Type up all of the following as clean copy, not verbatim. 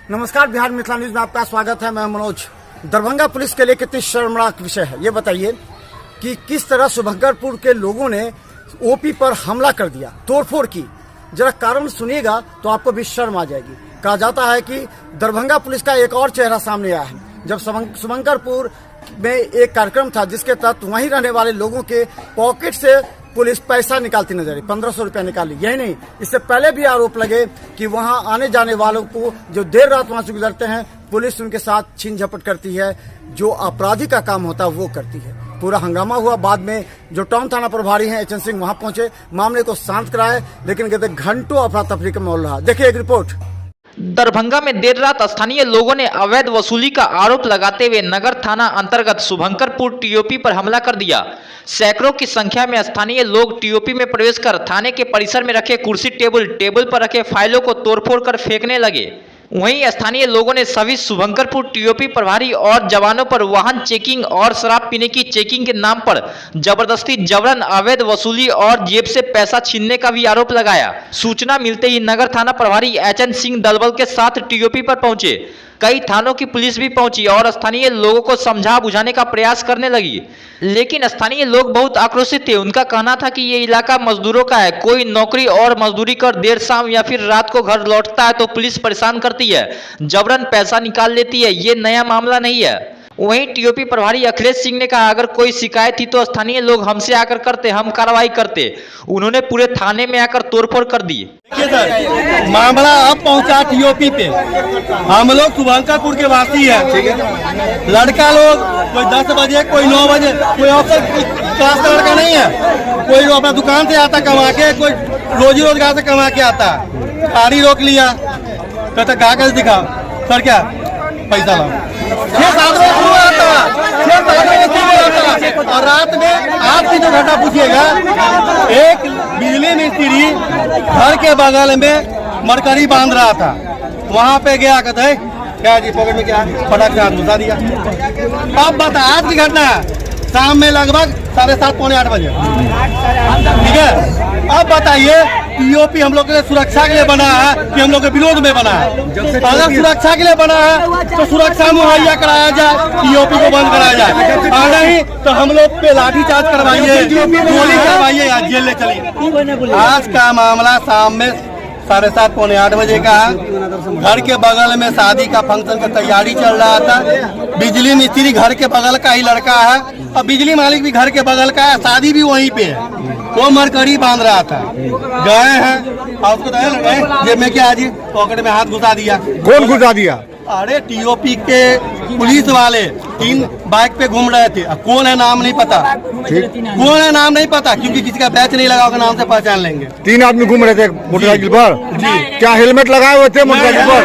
नमस्कार, बिहार मिथिला न्यूज में आपका स्वागत है। मैं मनोज। दरभंगा पुलिस के लिए कितनी शर्मनाक विषय है ये बताइए कि किस तरह शुभंकरपुर के लोगों ने ओपी पर हमला कर दिया, तोड़फोड़ की। जरा कारण सुनिएगा तो आपको भी शर्म आ जाएगी। कहा जाता है कि दरभंगा पुलिस का एक और चेहरा सामने आया है। जब शुभंकरपुर में एक कार्यक्रम था जिसके तहत वहीं रहने वाले लोगों के पॉकेट से पुलिस पैसा निकालती नजर आई, 1500 रुपया निकाली। यही नहीं, इससे पहले भी आरोप लगे कि वहां आने जाने वालों को जो देर रात वहां से गुजरते हैं, पुलिस उनके साथ छीन झपट करती है, जो अपराधी का काम होता है वो करती है। पूरा हंगामा हुआ। बाद में जो टाउन थाना प्रभारी हैं एचएन सिंह वहां पहुंचे, मामले को शांत कराए, लेकिन कहते घंटों अफरा तफरी का माहौल रहा। देखिए एक रिपोर्ट। दरभंगा में देर रात स्थानीय लोगों ने अवैध वसूली का आरोप लगाते हुए नगर थाना अंतर्गत शुभंकरपुर टीओपी पर हमला कर दिया। सैकड़ों की संख्या में स्थानीय लोग टीओपी में प्रवेश कर थाने के परिसर में रखे कुर्सी टेबल पर रखे फाइलों को तोड़फोड़ कर फेंकने लगे। वहीं स्थानीय लोगों ने सभी शुभंकरपुर टीओपी प्रभारी और जवानों पर वाहन चेकिंग और शराब पीने की चेकिंग के नाम पर जबरदस्ती जबरन अवैध वसूली और जेब से पैसा छीनने का भी आरोप लगाया। सूचना मिलते ही नगर थाना प्रभारी एचएन सिंह दलबल के साथ टीओपी पर पहुंचे। कई थानों की पुलिस भी पहुंची और स्थानीय लोगों को समझा बुझाने का प्रयास करने लगी, लेकिन स्थानीय लोग बहुत आक्रोशित थे। उनका कहना था कि ये इलाका मजदूरों का है, कोई नौकरी और मजदूरी कर देर शाम या फिर रात को घर लौटता है तो पुलिस परेशान करती है, जबरन पैसा निकाल लेती है। ये नया मामला नहीं है। वहीं टीओपी प्रभारी अखिलेश सिंह ने कहा, अगर कोई शिकायत थी तो स्थानीय लोग हमसे आकर करते, हम कार्रवाई करते। उन्होंने पूरे थाने में आकर तोड़फोड़ कर दी। मामला अब पहुंचा टीओपी पे। हम लोग शुभंकरपुर के वासी हैं, ठीक है। लड़का लोग कोई 10 बजे, कोई 9 बजे, कोई ऑफिसर क्लास का लड़का नहीं है। कोई अपना दुकान से आता कमा के, कोई रोजी रोजगार से कमा के आता। गाड़ी रोक लिया, कहता कागज दिखाओ, सर क्या पैसा लाओ। 6-7 बजे शुरू आता, 6-7 बजे शुरू आता। और रात में आज की जो घटना पूछिएगा, एक बिजली मिस्त्री घर के बगल में मरकरी बांध रहा था। वहां पे गया, कहते क्या जी पॉकेट में क्या, फटाक से हाथ घुसा दिया। अब बता, आज की घटना शाम में लगभग 7:30 पौने 8 बजे, ठीक है। अब बताइए, टीओपी हम लोग के लिए सुरक्षा के लिए बना है कि हम लोग के विरोध में बना है? अगर सुरक्षा के लिए बना है तो सुरक्षा मुहैया कराया जाए, टीओपी को बंद कराया जाए। और नहीं तो हम लोग पे लाठीचार्ज करवाइए, गोली करवाइए या जेल ले चलिए। आज का मामला शाम में 7:30 पौने 8 बजे का है। घर के बगल में शादी का फंक्शन की तैयारी चल रहा था। बिजली मिस्त्री घर के बगल का ही लड़का है और बिजली मालिक भी घर के बगल का है, शादी भी वहीं पे है। वो मरकरी बांध रहा था, गए हैं और उसको जेब में क्या जी पॉकेट में हाथ घुसा दिया। कौन घुसा दिया? अरे टीओपी के पुलिस वाले 3 बाइक पे घूम रहे थे। अब कौन है नाम नहीं पता, कौन है नाम नहीं पता, क्योंकि किसी का बैच नहीं लगा होगा, नाम से पहचान लेंगे। 3 आदमी घूम रहे थे मोटरसाइकिल पर जी। क्या हेलमेट लगाए हुए थे मोटरसाइकिल पर?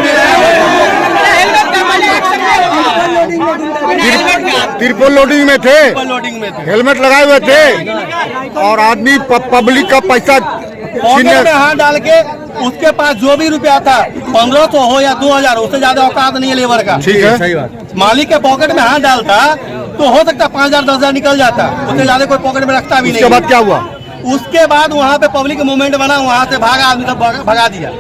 तिरपल लोडिंग में थे, हेलमेट लगाए हुए थे और आदमी पब्लिक का पैसा पॉकेट में हाथ डाल के, उसके पास जो भी रुपया था 1500 हो या 2000, उससे ज्यादा औकात नहीं है लेबर का, ठीक है, सही बात। मालिक के पॉकेट में हाथ डालता तो हो सकता 5000 10,000 निकल जाता, उससे ज्यादा कोई पॉकेट में रखता भी नहीं। उसके बाद क्या हुआ? उसके बाद वहाँ पे पब्लिक मूवमेंट बना, वहाँ से भागा, आदमी सब भगा दिया।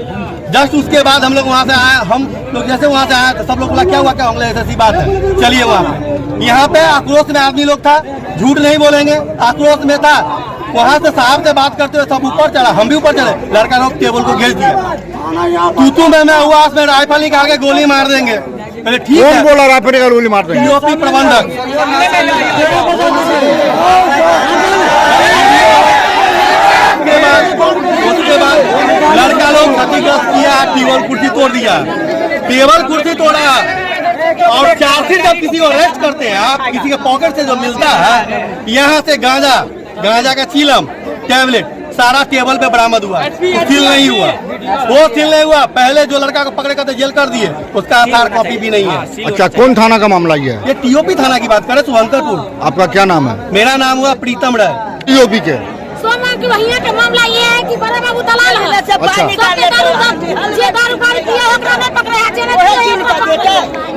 जस्ट उसके बाद हम लोग वहाँ से आए, हम लोग जैसे वहाँ से आए तो सब लोग बोला क्या हुआ, क्या होंगे, ऐसी बात है, चलिए वहाँ पे। यहाँ पे आक्रोश में आदमी लोग था, झूठ नहीं बोलेंगे, आक्रोश में था। वहाँ से साहब से बात करते हुए सब ऊपर चढ़ा, हम भी ऊपर चढ़े, लड़का लोग टेबल को घेर दिया। तू मैं हुआ, उसमें राइफल निकाल के गोली मार देंगे। पहले ठीक है, बोला राइफल निकाल गोली मार देंगे? टीओपी प्रबंधक। उसके बाद लड़का लोग क्षतिग्रस्त किया, टेबल कुर्सी तोड़ दिया, टेबल कुर्सी तोड़ा। और चार्जशीट जब किसी को अरेस्ट करते हैं, आप किसी के पॉकेट से जो मिलता है, यहाँ से गांजा का चीलम, टैबलेट सारा टेबल पे बरामद हुआ। सील नहीं हुआ, वो सील नहीं हुआ। पहले जो लड़का को पकड़े करते जेल कर दिए, उसका आधार कॉपी भी नहीं है। अच्छा, कौन थाना का मामला ये टीओपी थाना की बात करें, शुभंकरपुर। आपका क्या नाम है? मेरा नाम हुआ प्रीतम राय। टीओपी के सोना की वही का मामला ये है कि बड़े बाबू दलाल है। अच्छा, दारू गाड़ी किया ओकरा में पकड़े हैं,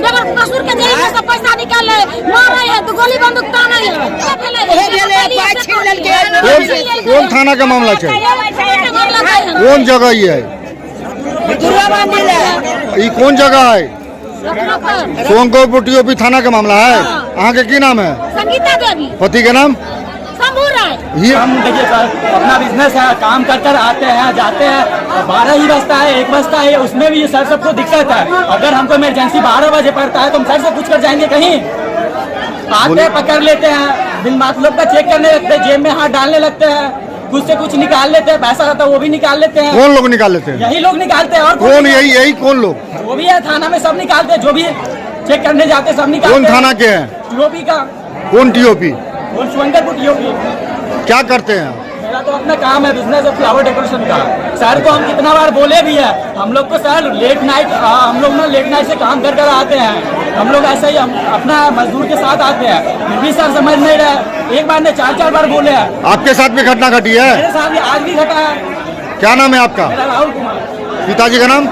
जब कसूर के जेल में सब पैसा निकाल ले, मार रहे हैं तो गोली बंदूक ताना है। कौन थाना का मामला है? कौन जगह ये है? दुर्गा मंदिर है ये कौन जगह है? रत्नापुर। सोनकोपुर टीओपी थाना का मामला है। अहाँ के की नाम है? संगीता देवी। पति के नाम? शंभू राय। ये हम देखिए सर, अपना बिजनेस है, काम कर कर आते हैं जाते हैं, 12 ही बजता है 1 बजता है, उसमें भी सर सबको दिक्कत है। अगर हमको इमरजेंसी 12 बजे पड़ता है तो हम सर से पूछ कर जाएंगे कहीं? आते हैं, पकड़ लेते हैं, बिन मतलब का चेक करने लगते हैं, जेब में हाथ डालने लगते हैं, कुछ से कुछ निकाल लेते हैं, पैसा रहता है वो भी निकाल लेते हैं। कौन लोग निकाल लेते हैं? यही लोग निकालते हैं। और कौन? यही कौन लोग? जो भी है थाना में सब निकालते हैं, जो भी चेक करने जाते हैं सब निकालते कौन हैं। थाना के हैं? टीओपी का। कौन टीओपी? और शुभंकरपुर टीओपी। क्या करते हैं? मेरा तो अपना काम है, बिजनेस है फ्लावर डेकोरेशन का। सर को हम कितना बार बोले भी है, हम लोग को सर लेट नाइट, हम लोग ना लेट नाइट से काम कर कर आते हैं, हम लोग ऐसे ही हम अपना मजदूर के साथ आते हैं, फिर भी सर समझ नहीं रहे। एक बार ने 4 बार बोले हैं। आपके साथ भी घटना घटी है? मेरे साथ भी आज भी घटा है। क्या नाम है आपका? मेरा राहुल कुमार। पिताजी का नाम?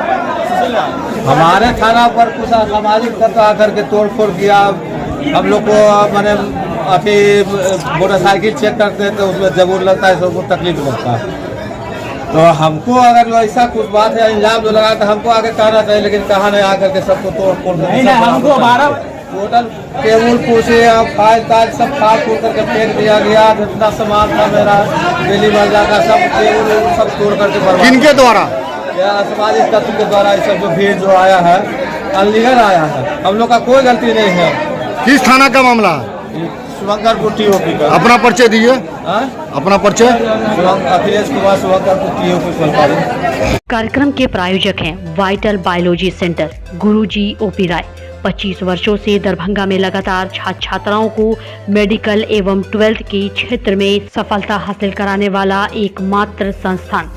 हमारे थाना पर कुछ असामाजिक तत्व आकर के तोड़ फोड़ किया। हम लोग को मैंने अभी मोटरसाइकिल चेक करते हैं तो उसमें जरूर लगता है, सबको तकलीफ लगता है। तो हमको अगर ऐसा कुछ बात है, इल्जाम जो लगा तो हमको आगे कहना चाहिए, लेकिन कहा नहीं आकर के सबको तोड़ फोड़ नहीं नहीं, हमको 12 टोटल टेबुल कुर्सी फाइल ताज सब फाड़ फूड़ करके फेंक दिया गया। जितना सामान था मेरा डेली बाजार का सब टेबुल सब तोड़ करके बर्बाद। किनके द्वारा? यह असामाजिक तत्व के द्वारा ये सब जो भीड़ जो आया है, अनलीगल आया है, हम लोग का कोई गलती नहीं है। किस थाना का मामला है? शुभंकरपुर टीओपी का। अपना परिचय दीजिए। अपना परिचय। अखिलेश कुमार, शुभंकरपुर टीओपी कोलकाता। कार्यक्रम के प्रायोजक हैं वाइटल बायोलॉजी सेंटर, गुरुजी ओपी राय। 25 वर्षों से दरभंगा में लगातार छात्र छात्राओं को मेडिकल एवं 12th के क्षेत्र में सफलता हासिल कराने वाला एकमात्र संस्थान।